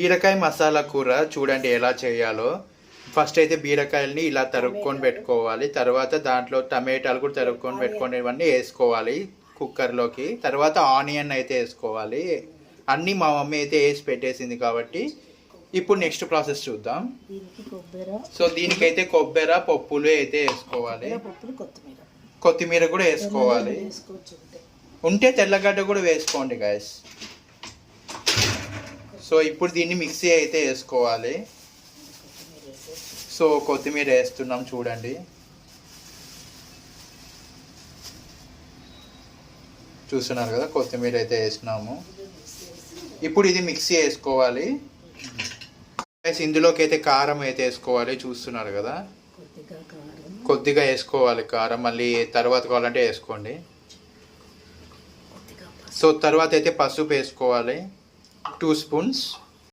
బీరకాయ మసాలా కూర చూడండి ఎలా చేయాలో. ఫస్ట్ అయితే బీరకాయలని ఇలా తరుక్కొని పెట్టుకోవాలి. తర్వాత దాంట్లో టమాటాలు కూడా తరుక్కొని పెట్టుకొని ఇవన్నీ వేసుకోవాలి కుక్కర్లోకి. తర్వాత ఆనియన్ అయితే వేసుకోవాలి. అన్నీ మా మమ్మీ అయితే వేసి పెట్టేసింది కాబట్టి ఇప్పుడు నెక్స్ట్ ప్రాసెస్ చూద్దాం. సో దీనికైతే కొబ్బరి పప్పులు అయితే వేసుకోవాలి. కొత్తిమీర కూడా వేసుకోవాలి. ఉంటే తెల్లగడ్డ కూడా వేసుకోండి గైస్. సో ఇప్పుడు దీన్ని మిక్సీ అయితే వేసుకోవాలి. సో కొత్తిమీర వేస్తున్నాం చూడండి. చూస్తున్నారు కదా, కొత్తిమీర అయితే వేసినాము. ఇప్పుడు ఇది మిక్సీ వేసుకోవాలి. ఇందులోకి అయితే కారం అయితే వేసుకోవాలి. చూస్తున్నారు కదా, కొద్దిగా వేసుకోవాలి కారం. మళ్ళీ తర్వాత కావాలంటే వేసుకోండి. సో తర్వాత అయితే పసుపు వేసుకోవాలి 2 స్పూన్స్.